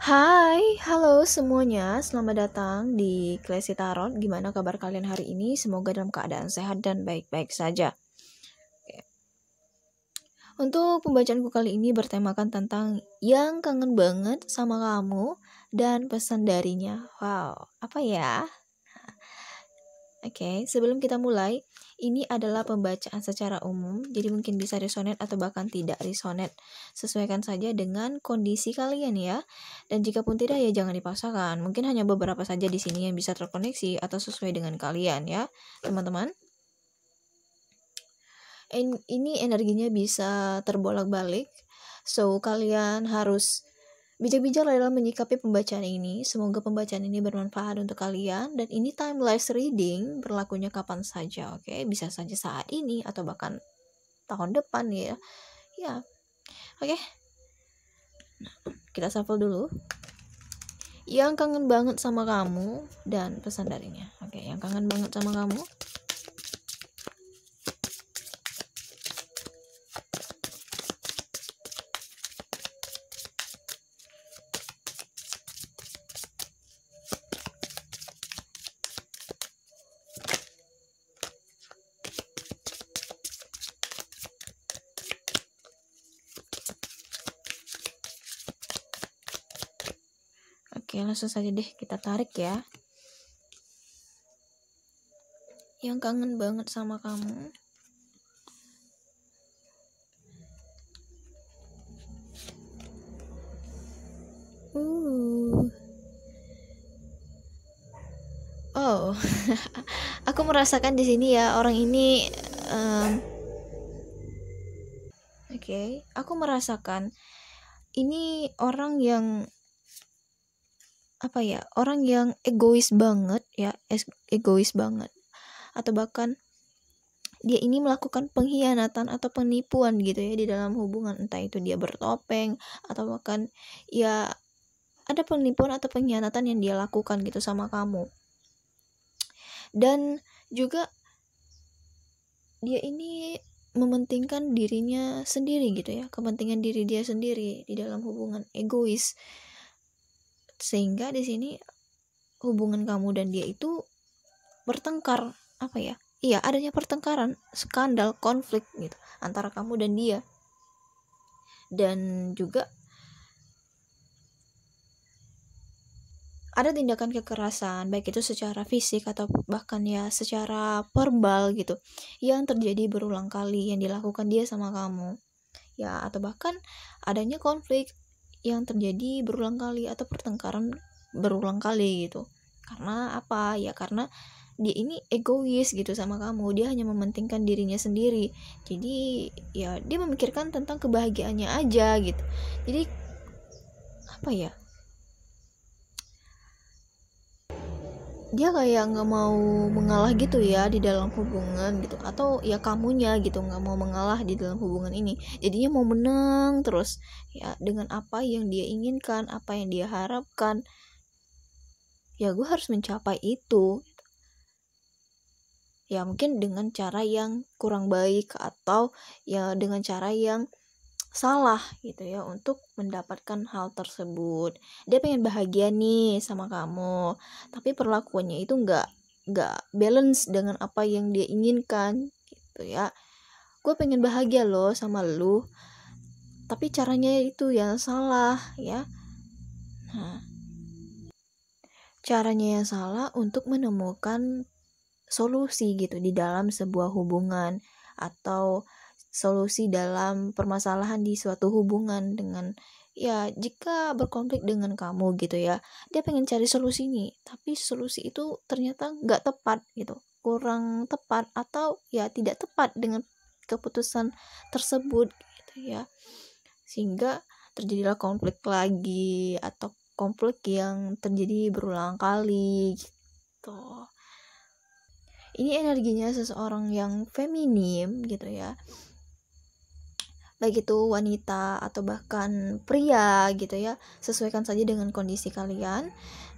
Hai, halo semuanya. Selamat datang di Classy Tarot. Gimana kabar kalian hari ini? Semoga dalam keadaan sehat dan baik-baik saja. Oke. Untuk pembacaanku kali ini bertemakan tentang yang kangen banget sama kamu dan pesan darinya. Wow, apa ya? Oke, sebelum kita mulai, ini adalah pembacaan secara umum, jadi mungkin bisa resonate atau bahkan tidak resonate. Sesuaikan saja dengan kondisi kalian ya. Dan jika pun tidak ya jangan dipaksakan. Mungkin hanya beberapa saja di sini yang bisa terkoneksi atau sesuai dengan kalian ya, teman-teman. Ini energinya bisa terbolak-balik. So, kalian harus bijak-bijak dalam menyikapi pembacaan ini. Semoga pembacaan ini bermanfaat untuk kalian. Dan ini timeless reading, berlakunya kapan saja, oke? Bisa saja saat ini atau bahkan tahun depan ya. Ya, oke. Nah, kita shuffle dulu. Yang kangen banget sama kamu dan pesan darinya. Oke, yang kangen banget sama kamu. Oke, langsung saja deh kita tarik ya. Yang kangen banget sama kamu. Oh, aku merasakan di sini ya orang ini. Oke, aku merasakan ini orang yang apa ya? Orang yang egois banget ya, egois banget. Atau bahkan dia ini melakukan pengkhianatan atau penipuan gitu ya di dalam hubungan, entah itu dia bertopeng atau bahkan ya ada penipuan atau pengkhianatan yang dia lakukan gitu sama kamu. Dan juga dia ini mementingkan dirinya sendiri gitu ya, kepentingan diri dia sendiri di dalam hubungan, egois. Sehingga di sini hubungan kamu dan dia itu bertengkar, apa ya? Iya, adanya pertengkaran, skandal, konflik gitu antara kamu dan dia. Dan juga ada tindakan kekerasan, baik itu secara fisik atau bahkan ya secara verbal gitu, yang terjadi berulang kali yang dilakukan dia sama kamu. Ya, atau bahkan adanya konflik yang terjadi berulang kali atau pertengkaran berulang kali gitu. Karena apa? Ya karena dia ini egois gitu sama kamu. Dia hanya mementingkan dirinya sendiri. Jadi ya dia memikirkan tentang kebahagiaannya aja gitu. Jadi apa ya? Dia kayak nggak mau mengalah gitu ya di dalam hubungan gitu, atau ya kamunya gitu nggak mau mengalah di dalam hubungan ini, jadinya mau menang terus ya dengan apa yang dia inginkan, apa yang dia harapkan. Ya gue harus mencapai itu ya, mungkin dengan cara yang kurang baik atau ya dengan cara yang salah gitu ya untuk mendapatkan hal tersebut. Dia pengen bahagia nih sama kamu, tapi perlakuannya itu nggak balance dengan apa yang dia inginkan gitu ya. Gue pengen bahagia loh sama lu, tapi caranya itu yang salah ya. Nah, caranya yang salah untuk menemukan solusi gitu di dalam sebuah hubungan, atau solusi dalam permasalahan di suatu hubungan. Dengan ya jika berkonflik dengan kamu gitu ya, dia pengen cari solusi nih, tapi solusi itu ternyata nggak tepat gitu, kurang tepat atau ya tidak tepat dengan keputusan tersebut gitu ya, sehingga terjadilah konflik lagi atau konflik yang terjadi berulang kali gitu. Ini energinya seseorang yang feminim gitu ya, baik itu wanita atau bahkan pria gitu ya, sesuaikan saja dengan kondisi kalian.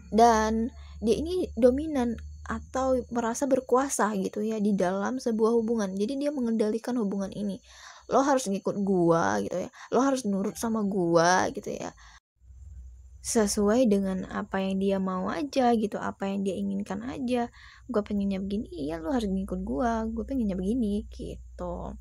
Dan dia ini dominan atau merasa berkuasa gitu ya di dalam sebuah hubungan, jadi dia mengendalikan hubungan ini. Lo harus ngikut gua gitu ya, lo harus nurut sama gua gitu ya, sesuai dengan apa yang dia mau aja gitu, apa yang dia inginkan aja. Gue pengennya begini, iya lu harus ngikut gue pengennya begini gitu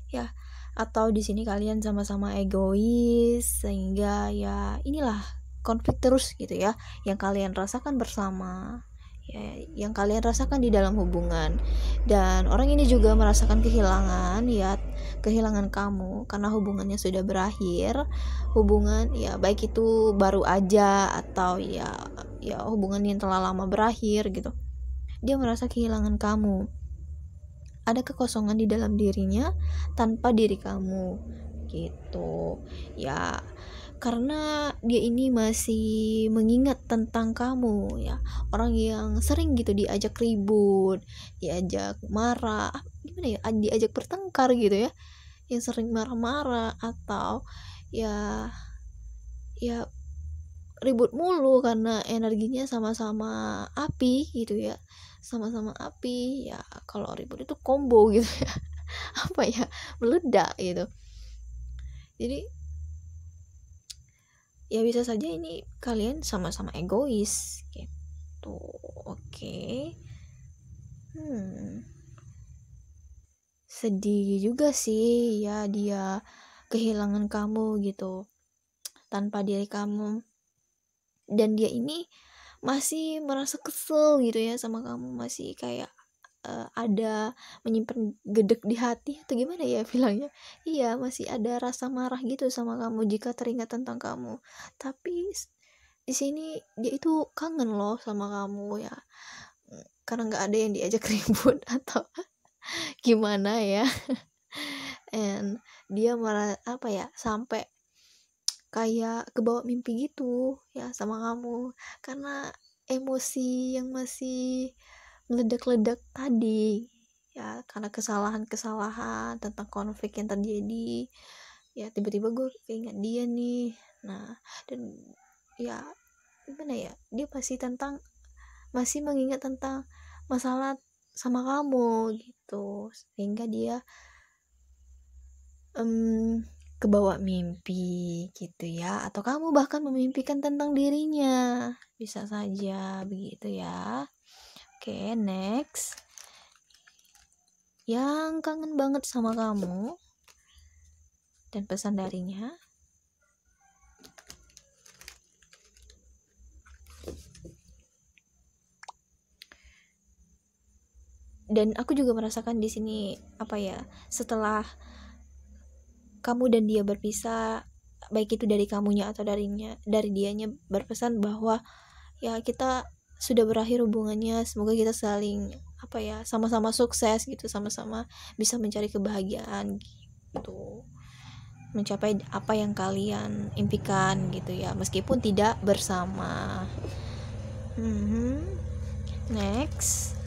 ya. Atau di sini kalian sama-sama egois sehingga ya inilah konflik terus gitu ya, yang kalian rasakan bersama ya, yang kalian rasakan di dalam hubungan. Dan orang ini juga merasakan kehilangan ya, kehilangan kamu karena hubungannya sudah berakhir. Hubungan ya baik itu baru aja atau ya hubungan yang telah lama berakhir gitu, dia merasa kehilangan kamu. Ada kekosongan di dalam dirinya tanpa diri kamu gitu ya, karena dia ini masih mengingat tentang kamu ya, orang yang sering gitu diajak ribut, diajak marah, gimana ya, diajak bertengkar gitu ya, yang sering marah-marah atau ya ya ribut mulu karena energinya sama-sama api gitu ya, sama-sama api ya. Kalau ribut itu combo gitu ya apa ya, meledak gitu. Jadi ya bisa saja ini kalian sama-sama egois gitu. Oke. Sedih juga sih ya dia kehilangan kamu gitu tanpa diri kamu, dan dia ini masih merasa kesel gitu ya sama kamu, masih kayak ada menyimpan gedek di hati atau gimana ya bilangnya. Iya, masih ada rasa marah gitu sama kamu jika teringat tentang kamu. Tapi di sini dia itu kangen loh sama kamu ya, karena nggak ada yang diajak ribut atau gimana ya. And dia malah apa ya, sampai kayak kebawa mimpi gitu ya sama kamu karena emosi yang masih meledak-ledak tadi ya, karena kesalahan-kesalahan tentang konflik yang terjadi ya. Tiba-tiba gue keinget dia nih. Nah, dan ya gimana ya, dia masih mengingat tentang masalah sama kamu gitu, sehingga dia kebawa mimpi gitu ya, atau kamu bahkan memimpikan tentang dirinya, bisa saja begitu ya. Oke, next. Yang kangen banget sama kamu dan pesan darinya. Dan aku juga merasakan di sini apa ya, setelah kamu dan dia berpisah, baik itu dari kamunya atau dari dianya, berpesan bahwa ya kita sudah berakhir hubungannya, semoga kita saling apa ya, sama-sama sukses gitu, sama-sama bisa mencari kebahagiaan gitu, mencapai apa yang kalian impikan gitu ya, meskipun tidak bersama. Next.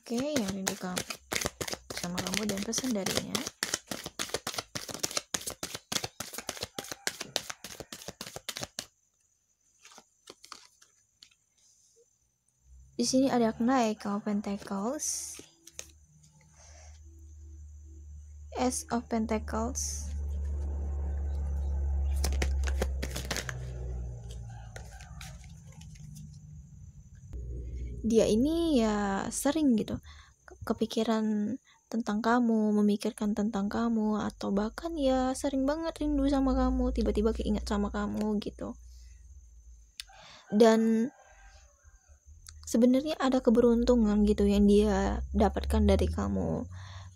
Oke, yang rindu kamu sama kamu dan pesan darinya. Di sini ada Knight of Pentacles, Ace of Pentacles, dia ini ya sering gitu kepikiran tentang kamu, memikirkan tentang kamu, atau bahkan ya sering banget rindu sama kamu, tiba-tiba keinget sama kamu gitu. Dan sebenarnya ada keberuntungan gitu yang dia dapatkan dari kamu.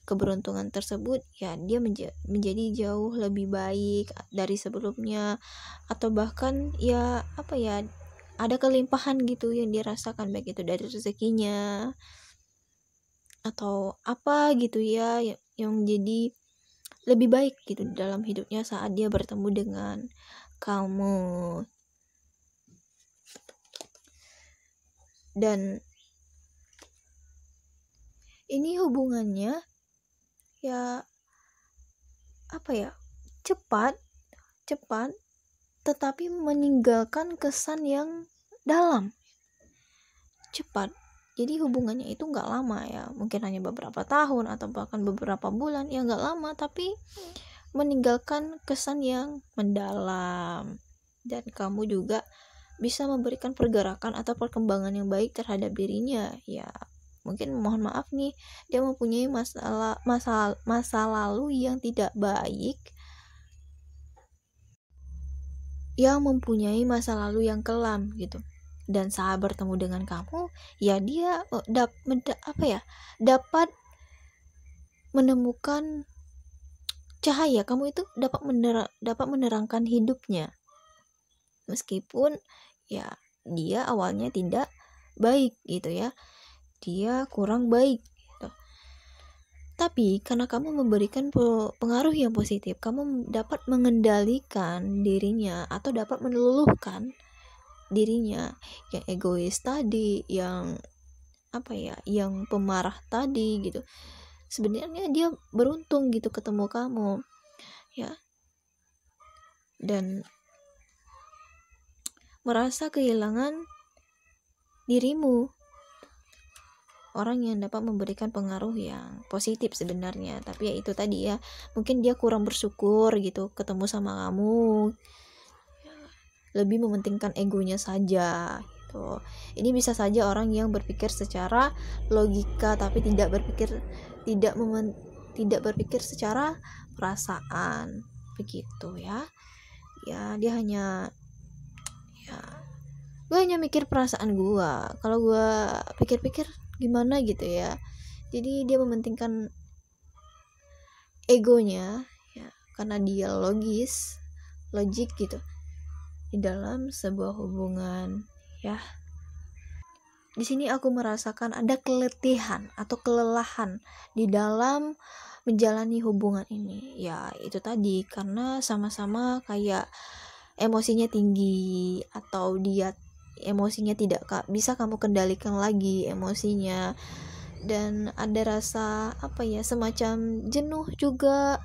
Keberuntungan tersebut ya dia menjadi jauh lebih baik dari sebelumnya, atau bahkan ya apa ya, ada kelimpahan gitu yang dirasakan, baik itu dari rezekinya atau apa gitu ya, yang jadi lebih baik gitu dalam hidupnya saat dia bertemu dengan kamu. Dan ini hubungannya ya apa ya, cepat tetapi meninggalkan kesan yang dalam. Cepat Jadi hubungannya itu nggak lama ya, mungkin hanya beberapa tahun atau bahkan beberapa bulan, ya nggak lama, tapi meninggalkan kesan yang mendalam. Dan kamu juga bisa memberikan pergerakan atau perkembangan yang baik terhadap dirinya. Ya mungkin mohon maaf nih, dia mempunyai masa lalu yang tidak baik, yang mempunyai masa lalu yang kelam gitu. Dan saat bertemu dengan kamu, ya dia dapat menemukan cahaya. Kamu itu dapat menerangkan hidupnya, meskipun ya dia awalnya tidak baik gitu ya, dia kurang baik gitu. Tapi karena kamu memberikan pengaruh yang positif, kamu dapat mengendalikan dirinya atau dapat meluluhkan dirinya yang egois tadi, yang yang pemarah tadi gitu. Sebenarnya dia beruntung gitu ketemu kamu ya, dan merasa kehilangan dirimu, orang yang dapat memberikan pengaruh yang positif sebenarnya. Tapi ya itu tadi ya, mungkin dia kurang bersyukur gitu ketemu sama kamu, lebih mementingkan egonya saja gitu. Ini bisa saja orang yang berpikir secara logika tapi tidak berpikir secara perasaan begitu ya. Ya dia hanya gue hanya mikir perasaan gue, kalau gue pikir-pikir gimana gitu ya. Jadi dia mementingkan egonya ya, karena dia logik gitu di dalam sebuah hubungan ya. Di sini aku merasakan ada keletihan atau kelelahan di dalam menjalani hubungan ini. Ya itu tadi, karena sama-sama kayak emosinya tinggi, atau dia emosinya tidak bisa kamu kendalikan lagi emosinya, dan ada rasa semacam jenuh juga.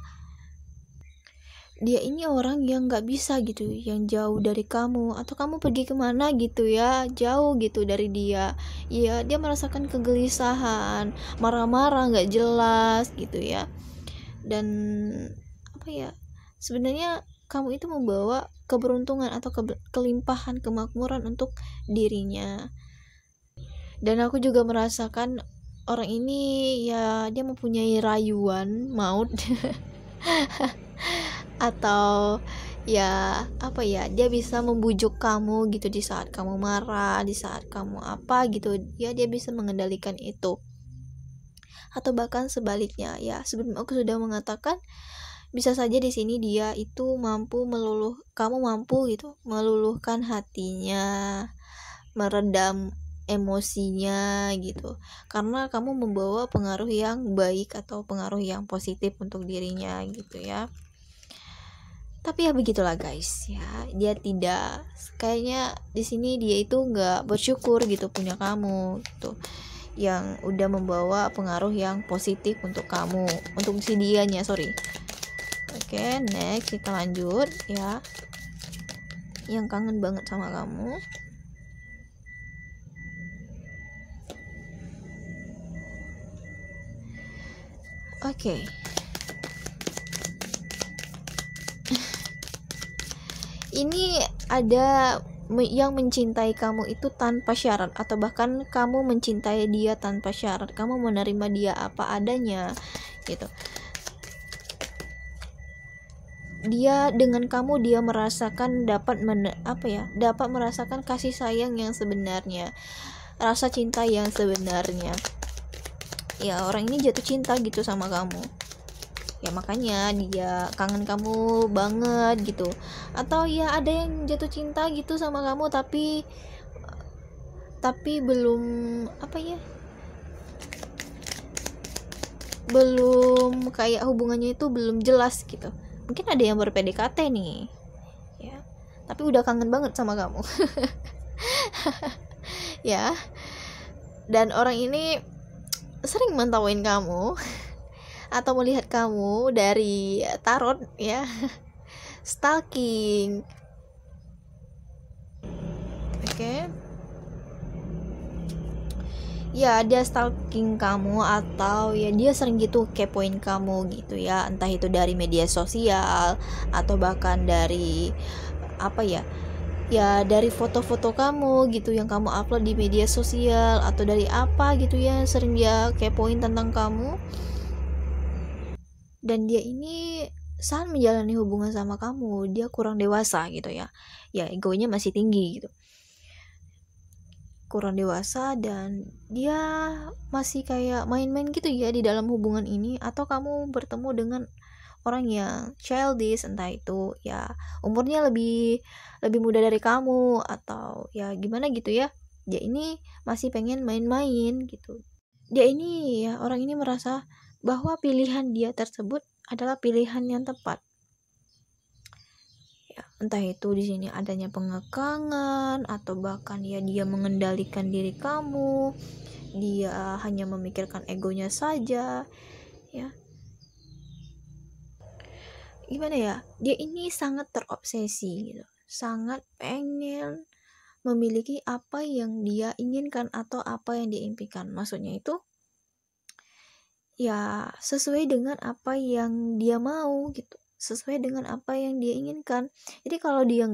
Dia ini orang yang gak bisa gitu, yang jauh dari kamu, atau kamu pergi kemana gitu ya, jauh gitu dari dia. Ya dia merasakan kegelisahan, marah-marah gak jelas gitu ya. Dan sebenarnya kamu itu membawa keberuntungan atau kelimpahan, kemakmuran untuk dirinya. Dan aku juga merasakan orang ini ya, dia mempunyai rayuan maut atau ya dia bisa membujuk kamu gitu di saat kamu marah, di saat kamu gitu ya, dia bisa mengendalikan itu. Atau bahkan sebaliknya ya, sebelum aku sudah mengatakan, bisa saja di sini dia itu kamu mampu gitu meluluhkan hatinya, meredam emosinya gitu, karena kamu membawa pengaruh yang baik atau pengaruh yang positif untuk dirinya gitu ya. Tapi ya begitulah guys ya, dia tidak, kayaknya di sini dia itu nggak bersyukur gitu punya kamu gitu, yang udah membawa pengaruh yang positif untuk kamu, untuk si dianya, sorry. Oke, next kita lanjut ya, yang kangen banget sama kamu. Oke. Ini ada yang mencintai kamu itu tanpa syarat, atau bahkan kamu mencintai dia tanpa syarat, kamu menerima dia apa adanya gitu. Dia dengan kamu, dia merasakan dapat merasakan kasih sayang yang sebenarnya, rasa cinta yang sebenarnya. Ya orang ini jatuh cinta gitu sama kamu. Ya makanya dia kangen kamu banget gitu. Atau ya ada yang jatuh cinta gitu sama kamu tapi belum belum kayak hubungannya itu belum jelas gitu. Mungkin ada yang ber-PDKT nih ya, tapi udah kangen banget sama kamu ya. Dan orang ini sering mantauin kamu atau melihat kamu dari tarot ya stalking. Oke. ya dia stalking kamu, atau ya dia sering gitu kepoin kamu gitu ya, entah itu dari media sosial atau bahkan dari apa ya, ya dari foto-foto kamu gitu yang kamu upload di media sosial, atau dari apa gitu ya, sering dia kepoin tentang kamu. Dan dia ini saat menjalani hubungan sama kamu, dia kurang dewasa gitu ya, ya egonya masih tinggi gitu, kurang dewasa, dan dia masih kayak main-main gitu ya di dalam hubungan ini. Atau kamu bertemu dengan orang yang childish, entah itu ya umurnya lebih lebih muda dari kamu, atau ya gimana gitu ya, dia ini masih pengen main-main gitu. Dia ini ya, orang ini merasa bahwa pilihan dia tersebut adalah pilihan yang tepat. Ya, entah itu di sini adanya pengekangan, atau bahkan ya dia mengendalikan diri kamu, dia hanya memikirkan egonya saja ya. Gimana ya, dia ini sangat terobsesi gitu, sangat pengen memiliki apa yang dia inginkan atau apa yang dia impikan. Maksudnya itu ya sesuai dengan apa yang dia mau gitu, sesuai dengan apa yang dia inginkan. Jadi kalau dia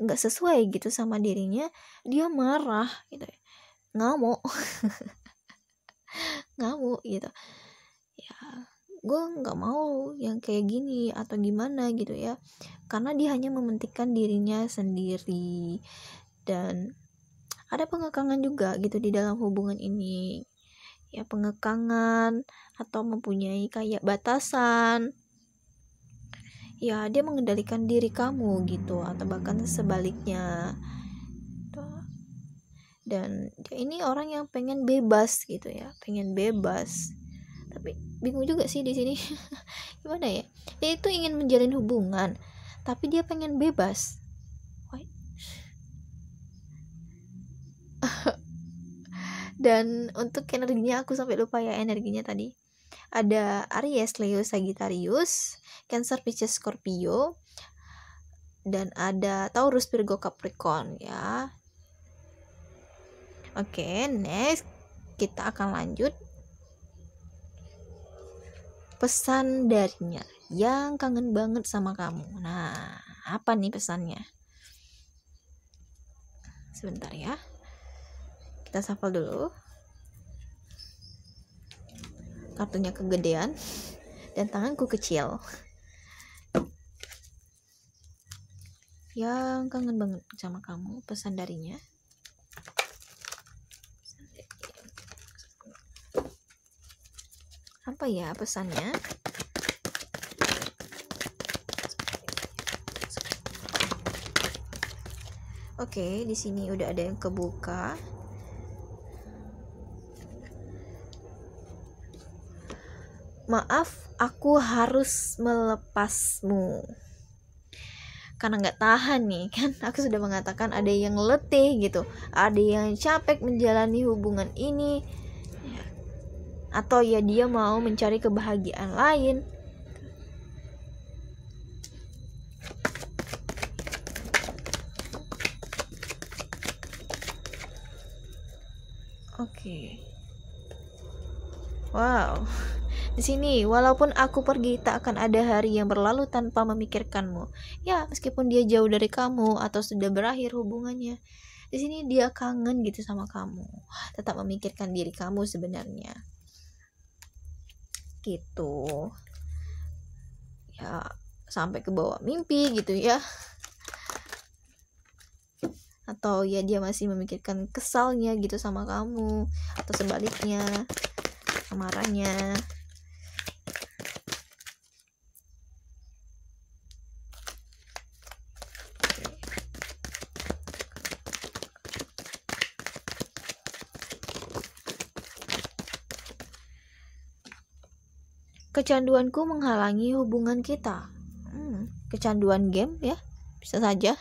nggak sesuai gitu sama dirinya, dia marah gitu ya, ngamuk ngamuk gitu ya, gue nggak mau yang kayak gini atau gimana gitu ya, karena dia hanya mementingkan dirinya sendiri. Dan ada pengekangan juga gitu di dalam hubungan ini ya, pengekangan atau mempunyai kayak batasan ya, dia mengendalikan diri kamu gitu, atau bahkan sebaliknya. Dan dia ini orang yang pengen bebas gitu ya, pengen bebas, tapi bingung juga sih di sini. Gimana ya, dia itu ingin menjalin hubungan tapi dia pengen bebas. Why? Dan untuk energinya aku sampai lupa ya energinya tadi. Ada Aries, Leo, Sagittarius, Cancer, Pisces, Scorpio, dan ada Taurus, Virgo, Capricorn ya. Oke, next kita akan lanjut pesan darinya yang kangen banget sama kamu. Nah, apa nih pesannya? Sebentar ya, kita shuffle dulu. Kartunya kegedean dan tanganku kecil. Yang kangen banget sama kamu, pesan darinya. Apa ya pesannya? Oke, di sini udah ada yang kebuka. Maaf, aku harus melepasmu karena nggak tahan nih kan. Aku sudah mengatakan ada yang letih gitu, ada yang capek menjalani hubungan ini, atau ya dia mau mencari kebahagiaan lain. Oke. Wow. Di sini, walaupun aku pergi, tak akan ada hari yang berlalu tanpa memikirkanmu. Ya, meskipun dia jauh dari kamu atau sudah berakhir hubungannya, di sini dia kangen gitu sama kamu. Tetap memikirkan diri kamu sebenarnya. Gitu. Ya, sampai ke bawah mimpi gitu ya. Atau ya dia masih memikirkan kesalnya gitu sama kamu, atau sebaliknya, marahnya. Kecanduanku menghalangi hubungan kita. Kecanduan game ya, bisa saja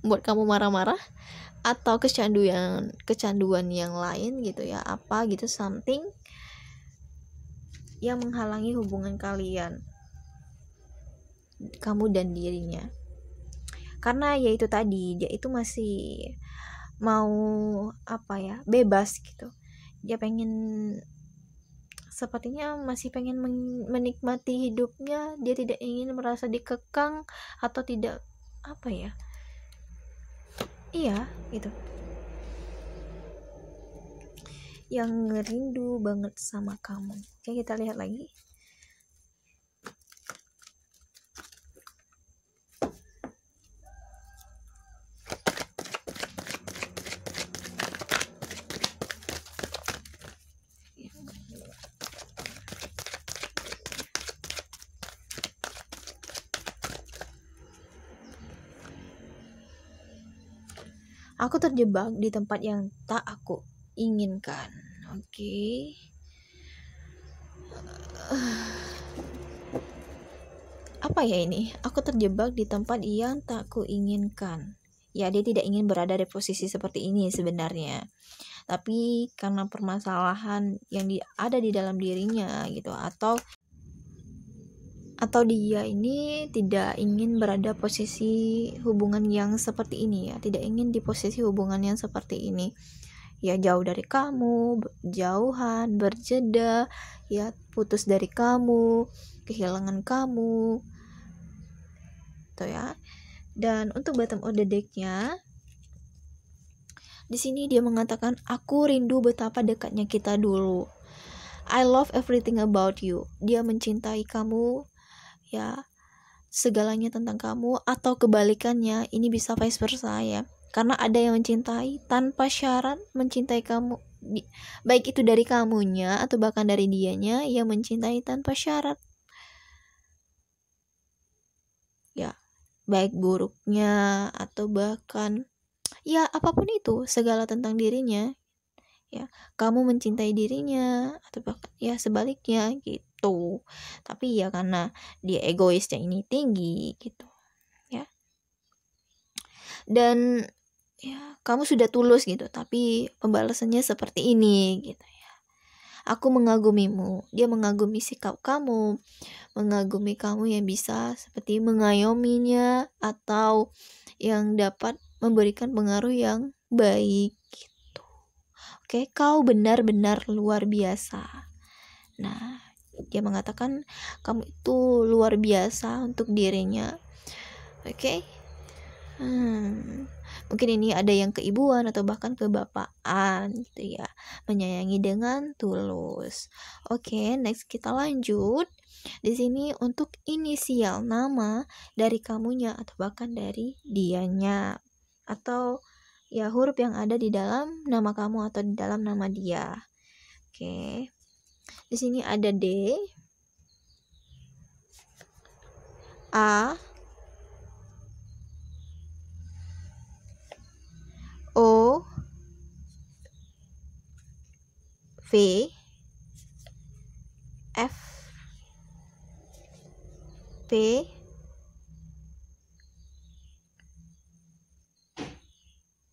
membuat kamu marah-marah, atau kecanduan yang lain gitu ya, apa gitu, something yang menghalangi hubungan kalian, kamu dan dirinya. Karena ya itu tadi, dia itu masih mau apa ya, bebas gitu. dia pengen, sepertinya masih pengen menikmati hidupnya, dia tidak ingin merasa dikekang atau tidak, apa ya, iya gitu, yang rindu banget sama kamu. Oke, kita lihat lagi. Aku terjebak di tempat yang tak aku inginkan. Oke. Apa ya ini? Aku terjebak di tempat yang tak aku inginkan. Ya, dia tidak ingin berada di posisi seperti ini sebenarnya. Tapi karena permasalahan yang ada di dalam dirinya gitu, atau dia ini tidak ingin berada posisi hubungan yang seperti ini ya, tidak ingin di posisi hubungan yang seperti ini ya, jauh dari kamu, jauhan, berjeda ya, putus dari kamu, kehilangan kamu tuh ya. Dan untuk bottom of the deck-nya di sini dia mengatakan, aku rindu betapa dekatnya kita dulu, I love everything about you. Dia mencintai kamu ya, segalanya tentang kamu, atau kebalikannya, ini bisa vice versa ya, karena ada yang mencintai tanpa syarat, mencintai kamu, baik itu dari kamunya atau bahkan dari dianya yang mencintai tanpa syarat ya, baik buruknya atau bahkan ya apapun itu, segala tentang dirinya ya, kamu mencintai dirinya atau bahkan ya sebaliknya gitu. Tapi ya karena dia egoisnya ini tinggi gitu ya, dan ya kamu sudah tulus gitu, tapi pembalasannya seperti ini gitu ya. Aku mengagumimu. Dia mengagumi sikap kamu, mengagumi kamu yang bisa seperti mengayominya atau yang dapat memberikan pengaruh yang baik gitu. Oke, kau benar-benar luar biasa. Nah, dia mengatakan kamu itu luar biasa untuk dirinya. Oke. Mungkin ini ada yang keibuan atau bahkan kebapaan gitu ya, menyayangi dengan tulus. Oke, next kita lanjut. Di sini untuk inisial nama dari kamunya atau bahkan dari dianya, atau ya huruf yang ada di dalam nama kamu atau di dalam nama dia. Oke. Di sini ada D, A, O, V, F, P,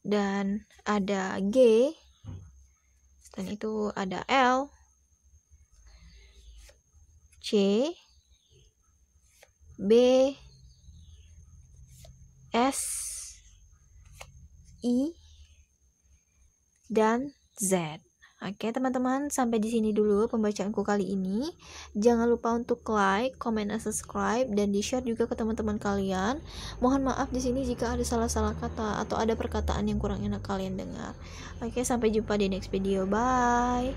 dan ada G, dan itu ada L, C, B, S, I, dan Z. Oke teman-teman, sampai di sini dulu pembacaanku kali ini. Jangan lupa untuk like, comment, dan subscribe, dan di-share juga ke teman-teman kalian. Mohon maaf di sini jika ada salah-salah kata atau ada perkataan yang kurang enak kalian dengar. Oke, sampai jumpa di next video. Bye.